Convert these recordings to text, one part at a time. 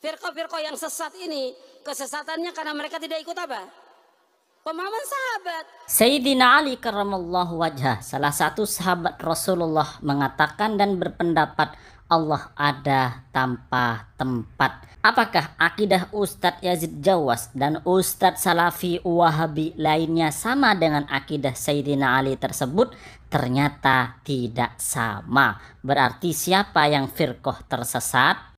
firqah-firqah yang sesat ini, kesesatannya karena mereka tidak ikut apa? Pemahaman sahabat. Sayyidina Ali karramallahu wajhah, salah satu sahabat Rasulullah, mengatakan dan berpendapat Allah ada tanpa tempat. Apakah akidah Ustadz Yazid Jawas dan Ustadz Salafi Wahabi lainnya sama dengan akidah Sayyidina Ali tersebut? Ternyata tidak sama. Berarti siapa yang firqah tersesat?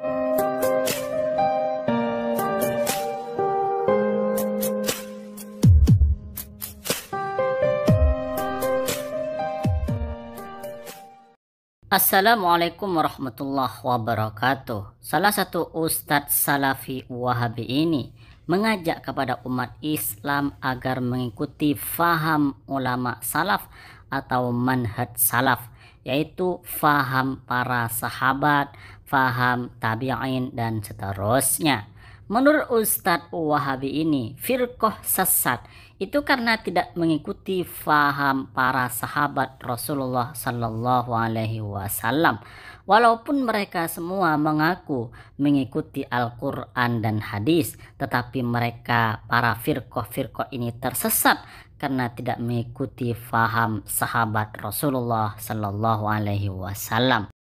Assalamualaikum warahmatullahi wabarakatuh. Salah satu Ustadz Salafi Wahabi ini mengajak kepada umat Islam agar mengikuti faham ulama salaf atau manhaj salaf, yaitu faham para sahabat, faham tabi'in dan seterusnya. Menurut Ustadz Wahabi ini, firqah sesat itu karena tidak mengikuti faham para sahabat Rasulullah Sallallahu Alaihi Wasallam. Walaupun mereka semua mengaku mengikuti Al-Quran dan hadis, tetapi mereka para firqah ini tersesat karena tidak mengikuti faham sahabat Rasulullah Sallallahu Alaihi Wasallam.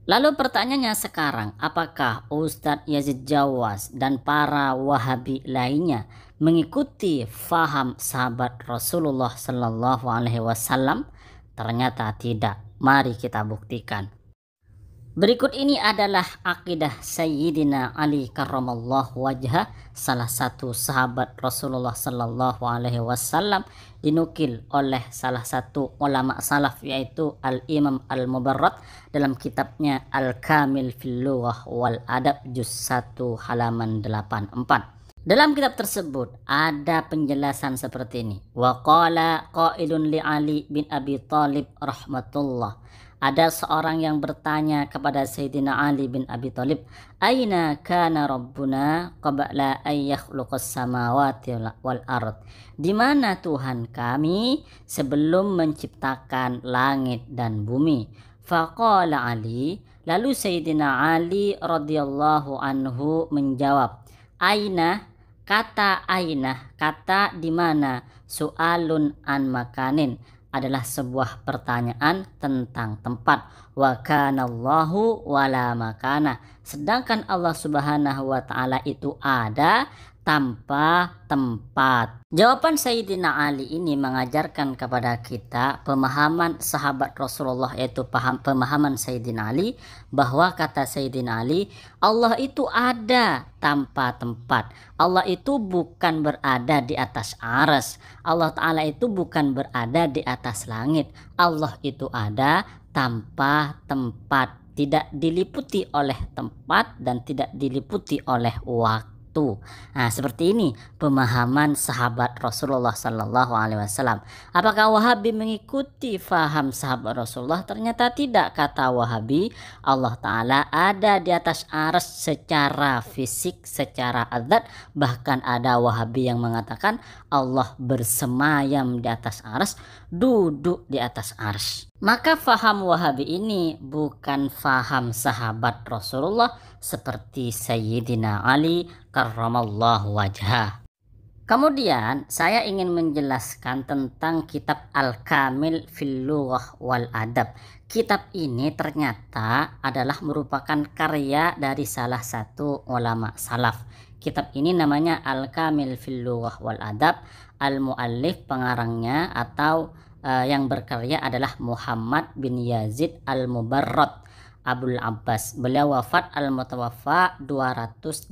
Lalu pertanyaannya sekarang, apakah Ustadz Yazid Jawas dan para Wahabi lainnya mengikuti faham sahabat Rasulullah Sallallahu Alaihi Wasallam? Ternyata tidak. Mari kita buktikan. Berikut ini adalah akidah Sayyidina Ali karramallahu wajhah, salah satu sahabat Rasulullah Sallallahu Alaihi Wasallam, dinukil oleh salah satu ulama salaf yaitu Al-Imam Al-Mubarrad dalam kitabnya Al-Kamil fil Lughah wal Adab juz 1 halaman 84. Dalam kitab tersebut ada penjelasan seperti ini. Wa qala qailun li Ali bin Abi Thalib rahmatullah. Ada seorang yang bertanya kepada Sayyidina Ali bin Abi Thalib, "Aina kana Rabbuna qabla an yakhluqas samawati wal ard?" Di mana Tuhan kami sebelum menciptakan langit dan bumi? Faqala Ali, lalu Sayyidina Ali radhiyallahu anhu menjawab, "Aina," kata aina, kata di mana, su'alun an makanin, adalah sebuah pertanyaan tentang tempat. Wa kanallahu wala makana, sedangkan Allah Subhanahu wa ta'ala itu ada tanpa tempat. Jawaban Sayyidina Ali ini mengajarkan kepada kita pemahaman sahabat Rasulullah, yaitu pemahaman Sayyidina Ali, bahwa kata Sayyidina Ali, Allah itu ada tanpa tempat. Allah itu bukan berada di atas arsy. Allah Ta'ala itu bukan berada di atas langit. Allah itu ada tanpa tempat, tidak diliputi oleh tempat dan tidak diliputi oleh waktu. Nah, seperti ini pemahaman sahabat Rasulullah Sallallahu Alaihi Wasallam. Apakah Wahabi mengikuti faham sahabat Rasulullah? Ternyata tidak. Kata Wahabi, Allah Ta'ala ada di atas arsy secara fisik, secara adzat. Bahkan ada Wahabi yang mengatakan Allah bersemayam di atas arsy, duduk di atas arsy. Maka faham Wahabi ini bukan faham sahabat Rasulullah seperti Sayyidina Ali karramallahu wajhah. Kemudian saya ingin menjelaskan tentang kitab Al-Kamil fil Lughah wal Adab. Kitab ini ternyata adalah merupakan karya dari salah satu ulama salaf. Kitab ini namanya Al-Kamil fil Lughah wal Adab. Al-muallif pengarangnya atau yang berkarya adalah Muhammad bin Yazid Al-Mubarrad Abul Abbas. Beliau wafat al-mutawaffa 285.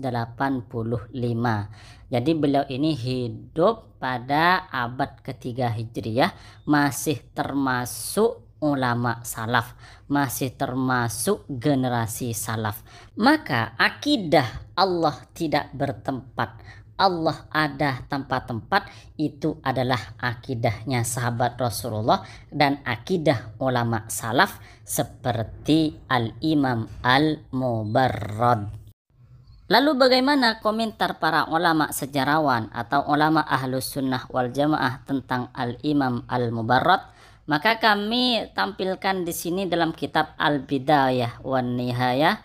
Jadi beliau ini hidup pada abad ketiga Hijriyah, masih termasuk ulama salaf, masih termasuk generasi salaf. Maka akidah Allah tidak bertempat, Allah ada tanpa tempat, itu adalah akidahnya sahabat Rasulullah dan akidah ulama salaf seperti Al-Imam Al-Mubarrad. Lalu bagaimana komentar para ulama sejarawan atau ulama ahlus sunnah wal jamaah tentang Al-Imam Al-Mubarrad? Maka kami tampilkan di sini dalam kitab Al-Bidayah wan Nihayah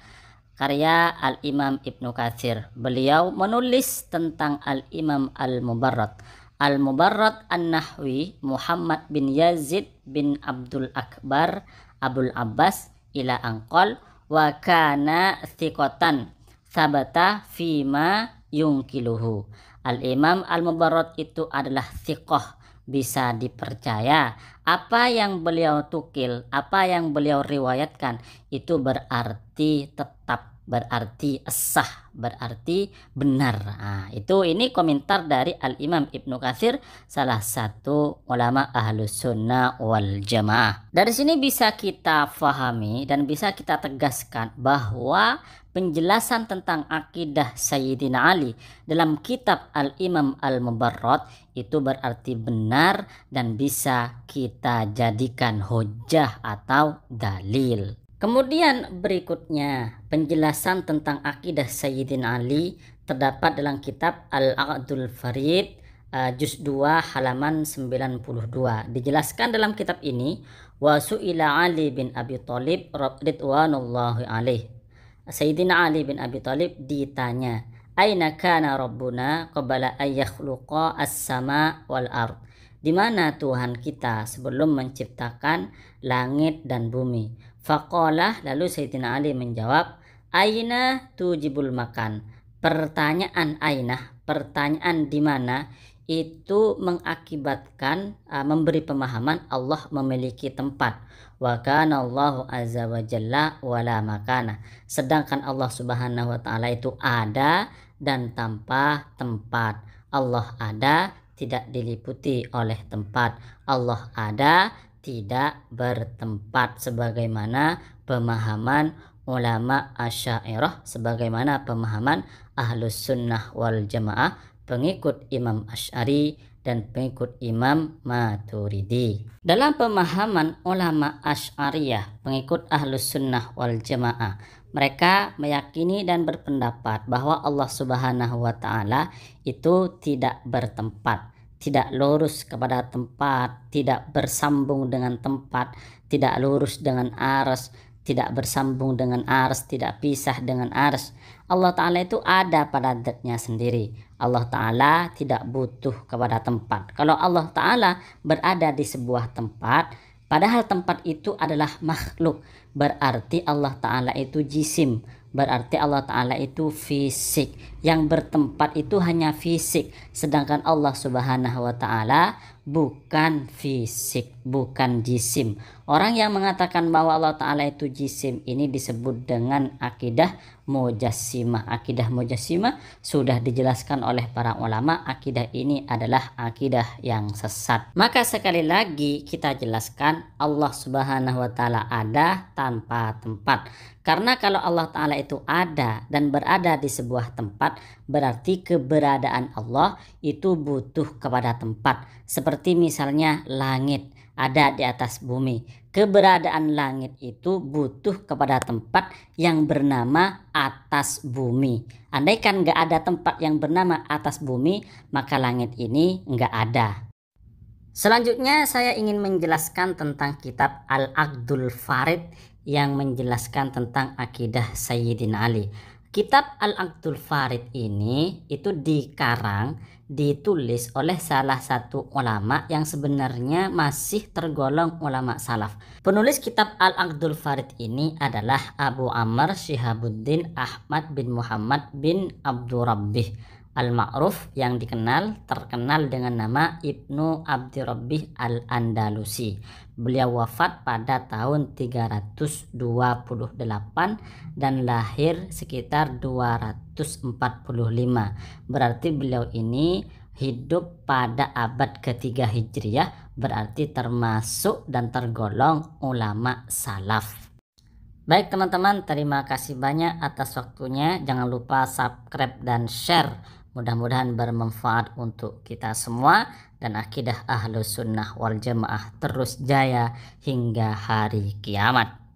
karya Al-Imam Ibnu Katsir. Beliau menulis tentang Al-Imam Al-Mubarrad. Al-Mubarrad An-Nahwi Muhammad bin Yazid bin Abdul Akbar Abul Abbas ila angqol wa kana thiqatan sabata fima yungkiluhu. Al-Imam Al-Mubarrad itu adalah thiqah, bisa dipercaya. Apa yang beliau tukil, apa yang beliau riwayatkan itu berarti tetap, berarti sah, berarti benar. Nah, ini komentar dari Al-Imam Ibnu Katsir, salah satu ulama Ahlus Sunnah wal Jamaah. Dari sini bisa kita fahami dan bisa kita tegaskan bahwa penjelasan tentang akidah Sayyidina Ali dalam kitab Al-Imam Al-Mubarrad itu berarti benar dan bisa kita jadikan hujjah atau dalil. Kemudian berikutnya, penjelasan tentang akidah Sayyidina Ali terdapat dalam kitab Al-Aqdul Farid juz 2 halaman 92. Dijelaskan dalam kitab ini, wa su'ila Ali bin Abi Thalib ridwanullahi alaih. Sayyidina Ali bin Abi Thalib ditanya, aina kana rabbuna qabla an yakhluqa as-sama wal ard? Di mana Tuhan kita sebelum menciptakan langit dan bumi? Faqalah, lalu Sayyidina Ali menjawab, aina tujibul makan. Pertanyaan aina, pertanyaan di mana, itu mengakibatkan memberi pemahaman Allah memiliki tempat. Wa kana Allahu azza wa jalla wala makana. Sedangkan Allah Subhanahu wa taala itu ada dan tanpa tempat. Allah ada, tidak diliputi oleh tempat. Allah ada, tidak bertempat, sebagaimana pemahaman ulama Asy'ariyah, sebagaimana pemahaman Ahlus Sunnah wal Jamaah, pengikut Imam Asy'ari dan pengikut Imam Maturidi. Dalam pemahaman ulama Asy'ariyah, pengikut Ahlus Sunnah wal Jamaah, mereka meyakini dan berpendapat bahwa Allah Subhanahu wa taala itu tidak bertempat, tidak lurus kepada tempat, tidak bersambung dengan tempat, tidak lurus dengan arsy, tidak bersambung dengan arsy, tidak pisah dengan arsy. Allah Ta'ala itu ada pada zatnya sendiri. Allah Ta'ala tidak butuh kepada tempat. Kalau Allah Ta'ala berada di sebuah tempat, padahal tempat itu adalah makhluk, berarti Allah Ta'ala itu jisim, berarti Allah Ta'ala itu fisik. Yang bertempat itu hanya fisik, sedangkan Allah Subhanahu wa Ta'ala bukan fisik, bukan jisim. Orang yang mengatakan bahwa Allah Ta'ala itu jisim ini disebut dengan akidah mujassimah. Akidah mujassimah sudah dijelaskan oleh para ulama, akidah ini adalah akidah yang sesat. Maka sekali lagi kita jelaskan, Allah Subhanahu wa Ta'ala ada tanpa tempat. Karena kalau Allah Ta'ala itu ada dan berada di sebuah tempat, berarti keberadaan Allah itu butuh kepada tempat. Seperti misalnya langit ada di atas bumi. Keberadaan langit itu butuh kepada tempat yang bernama atas bumi. Andaikan nggak ada tempat yang bernama atas bumi, maka langit ini nggak ada. Selanjutnya saya ingin menjelaskan tentang kitab Al-Aqdul Farid yang menjelaskan tentang akidah Sayyidina Ali. Kitab Al-Aqdul Farid ini itu ditulis oleh salah satu ulama yang sebenarnya masih tergolong ulama salaf. Penulis kitab Al-Aqdul Farid ini adalah Abu Amr Syihabuddin Ahmad bin Muhammad bin Abdurrabbih Al-Ma'ruf, yang terkenal dengan nama Ibnu Abdurrabbih Al-Andalusi. Beliau wafat pada tahun 328 dan lahir sekitar 245. Berarti beliau ini hidup pada abad ketiga Hijriyah, berarti termasuk dan tergolong ulama salaf. Baik teman-teman, terima kasih banyak atas waktunya. Jangan lupa subscribe dan share. Mudah-mudahan bermanfaat untuk kita semua dan akidah Ahlus Sunnah wal Jamaah terus jaya hingga hari kiamat.